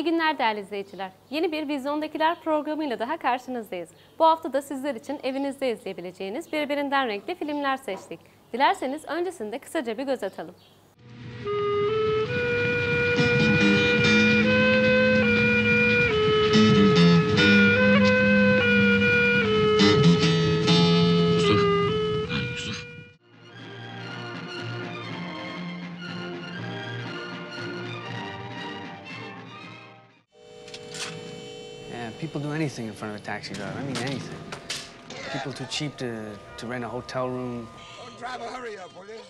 İyi günler değerli izleyiciler. Yeni bir Vizyondakiler programıyla daha karşınızdayız. Bu hafta da sizler için evinizde izleyebileceğiniz birbirinden renkli filmler seçtik. Dilerseniz öncesinde kısaca bir göz atalım. People do anything in front of a taxi driver. I mean, anything. People too cheap to rent a hotel room. Oh, driver, hurry up, will you?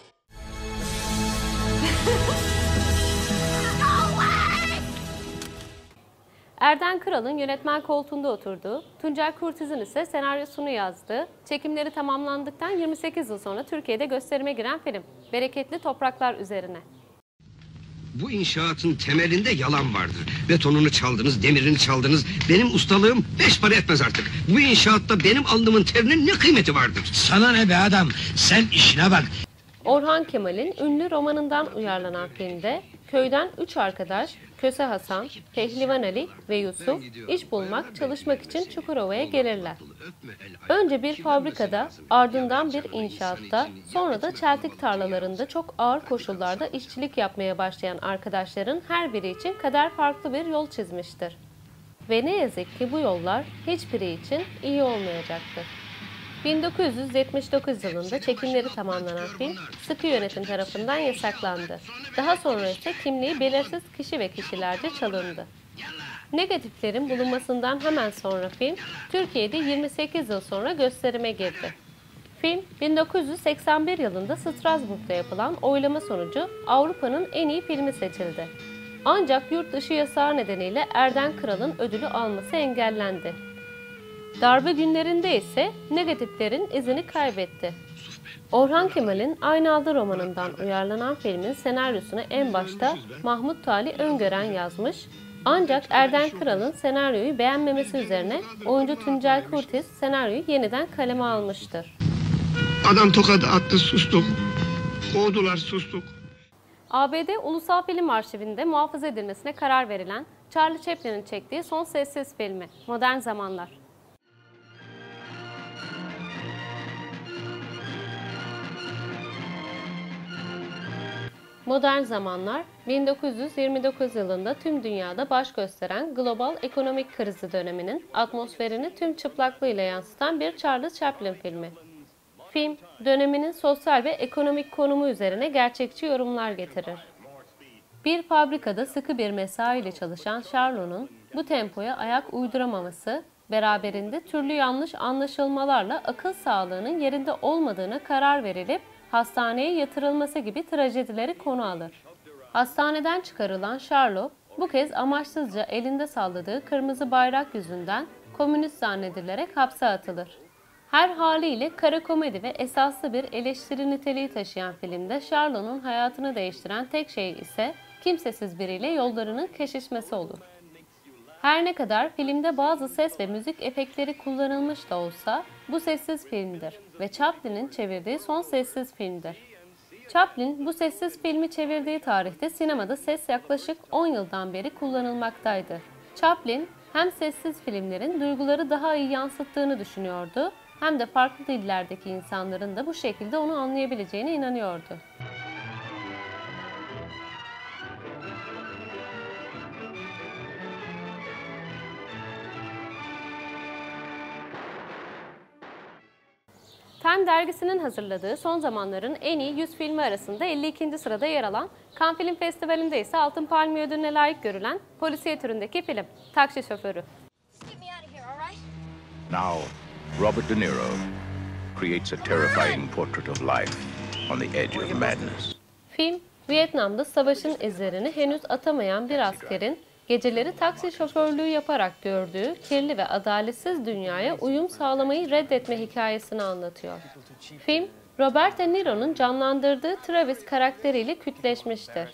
Erden Kral'ın yönetmen koltuğunda oturduğu, Tuncel Kurtiz'in ise senaryosunu yazdığı, çekimleri tamamlandıktan 28 yıl sonra Türkiye'de gösterime giren film Bereketli Topraklar üzerine. Bu inşaatın temelinde yalan vardır. Betonunu çaldınız, demirini çaldınız. Benim ustalığım 5 para etmez artık. Bu inşaatta benim alnımın terinin ne kıymeti vardır? Sana ne be adam? Sen işine bak. Orhan Kemal'in ünlü romanından uyarlanan filmde köyden 3 arkadaş Köse Hasan, Pehlivan Ali ve Yusuf iş bulmak, çalışmak için Çukurova'ya gelirler. Önce bir fabrikada, ardından bir inşaatta, sonra da çeltik tarlalarında çok ağır koşullarda işçilik yapmaya başlayan arkadaşların her biri için kader farklı bir yol çizmiştir. Ve ne yazık ki bu yollar hiçbiri için iyi olmayacaktır. 1979 yılında çekimleri tamamlanan film sıkı yönetim tarafından yasaklandı. Daha sonra ise kimliği belirsiz kişi ve kişilerce çalındı. Negatiflerin bulunmasından hemen sonra film Türkiye'de 28 yıl sonra gösterime girdi. Film 1981 yılında Strasbourg'da yapılan oylama sonucu Avrupa'nın en iyi filmi seçildi. Ancak yurt dışı yasağı nedeniyle Erden Kral'ın ödülü alması engellendi. Darbe günlerinde ise negatiflerin izini kaybetti. Orhan Kemal'in Aynı Adlı romanından uyarlanan filmin senaryosunu en başta Mahmut Talih Öngören yazmış, ancak Erden Kral'ın senaryoyu beğenmemesi üzerine oyuncu Tuncel Kurtiz senaryoyu yeniden kaleme almıştır. Adam tokadı attı, sustuk. Kovdular, sustuk. ABD Ulusal Film Arşivinde muhafaza edilmesine karar verilen Charlie Chaplin'in çektiği son sessiz filmi Modern Zamanlar. Modern Zamanlar, 1929 yılında tüm dünyada baş gösteren global ekonomik krizi döneminin atmosferini tüm çıplaklığıyla yansıtan bir Charlie Chaplin filmi. Film, döneminin sosyal ve ekonomik konumu üzerine gerçekçi yorumlar getirir. Bir fabrikada sıkı bir mesai ile çalışan Charlot'un bu tempoya ayak uyduramaması, beraberinde türlü yanlış anlaşılmalarla akıl sağlığının yerinde olmadığına karar verilip hastaneye yatırılması gibi trajedileri konu alır. Hastaneden çıkarılan Charlotte, bu kez amaçsızca elinde salladığı kırmızı bayrak yüzünden komünist zannedilerek hapse atılır. Her haliyle kara komedi ve esaslı bir eleştiri niteliği taşıyan filmde Charlotte'un hayatını değiştiren tek şey ise kimsesiz biriyle yollarının kesişmesi olur. Her ne kadar filmde bazı ses ve müzik efektleri kullanılmış da olsa bu sessiz filmdir ve Chaplin'in çevirdiği son sessiz filmdir. Chaplin bu sessiz filmi çevirdiği tarihte sinemada ses yaklaşık 10 yıldan beri kullanılmaktaydı. Chaplin hem sessiz filmlerin duyguları daha iyi yansıttığını düşünüyordu hem de farklı dillerdeki insanların da bu şekilde onu anlayabileceğine inanıyordu. Time dergisinin hazırladığı son zamanların en iyi 100 filmi arasında 52. sırada yer alan, Cannes Film Festivali'nde ise Altın Palmiye ödülüne layık görülen polisiye türündeki film Taksi Şoförü. Now, Robert De Niro creates a terrifying portrait of life on the edge of madness. Film, Vietnam'da savaşın izlerini henüz atamayan bir askerin geceleri taksi şoförlüğü yaparak gördüğü kirli ve adaletsiz dünyaya uyum sağlamayı reddetme hikayesini anlatıyor. Film, Robert De Niro'nun canlandırdığı Travis karakteriyle kütleşmiştir.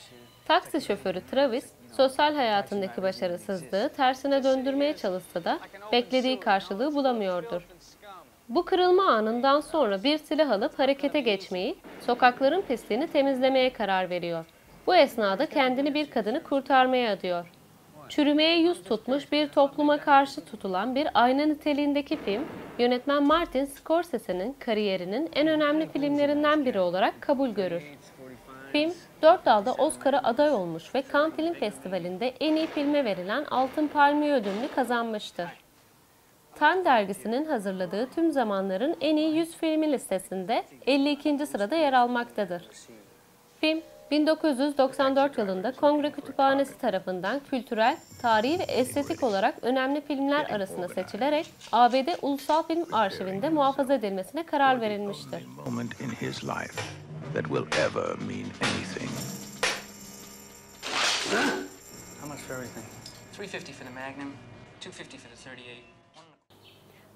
Taksi şoförü Travis, sosyal hayatındaki başarısızlığı tersine döndürmeye çalışsa da beklediği karşılığı bulamıyordur. Bu kırılma anından sonra bir silah alıp harekete geçmeyi, sokakların pisliğini temizlemeye karar veriyor. Bu esnada kendini bir kadını kurtarmaya adıyor. Çürümeye yüz tutmuş bir topluma karşı tutulan bir ayna niteliğindeki film, yönetmen Martin Scorsese'nin kariyerinin en önemli filmlerinden biri olarak kabul görür. Film, 4 dalda Oscar'a aday olmuş ve Cannes Film Festivali'nde en iyi filme verilen Altın Palmiye ödülünü kazanmıştır. Time dergisinin hazırladığı tüm zamanların en iyi 100 filmi listesinde 52. sırada yer almaktadır. Film, 1994 yılında Kongre Kütüphanesi tarafından kültürel, tarihi ve estetik olarak önemli filmler arasına seçilerek ABD Ulusal Film Arşivinde muhafaza edilmesine karar verilmiştir. Moment in his life that will ever mean anything. How much for everything? $350 for the Magnum, $250 for the 38.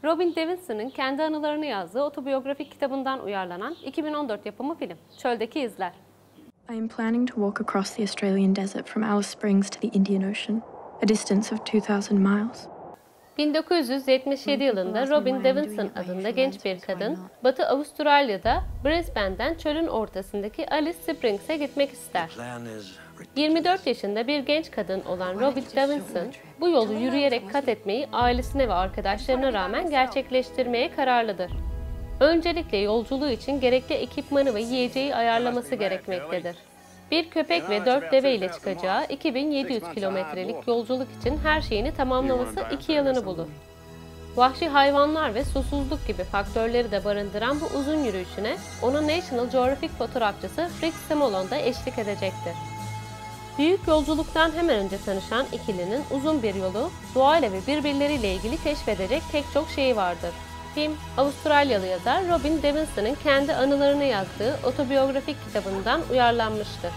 Robin Davidson'ın kendi anılarını yazdığı otobiyografik kitabından uyarlanan 2014 yapımı film, Çöldeki İzler. I am planning to walk across the Australian desert from Alice Springs to the Indian Ocean, a distance of 2,000 miles. 1977 yılında Robin Davidson adında genç bir kadın, Batı Avustralya'da Brisbane'den çölün ortasındaki Alice Springs'e gitmek ister. 24 yaşında bir genç kadın olan Robin Davidson, bu yolu yürüyerek kat etmeyi ailesine ve arkadaşlarına rağmen gerçekleştirmeye kararlıdır. Öncelikle yolculuğu için gerekli ekipmanı ve yiyeceği ayarlaması gerekmektedir. Bir köpek ve 4 deve ile çıkacağı 2700 kilometrelik yolculuk için her şeyini tamamlaması 2 yılını bulur. Vahşi hayvanlar ve susuzluk gibi faktörleri de barındıran bu uzun yürüyüşüne ona National Geographic fotoğrafçısı Fritz Semolon da eşlik edecektir. Büyük yolculuktan hemen önce tanışan ikilinin uzun bir yolu, doğayla ve birbirleriyle ilgili keşfedecek pek çok şeyi vardır. Film, Avustralyalı yazar Robin Davidson'ın kendi anılarını yazdığı otobiyografik kitabından uyarlanmıştır.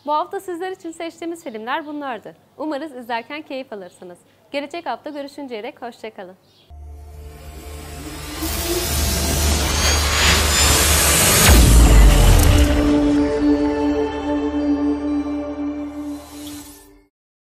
Bu hafta sizler için seçtiğimiz filmler bunlardı. Umarız izlerken keyif alırsınız. Gelecek hafta görüşünceye dek hoşça kalın.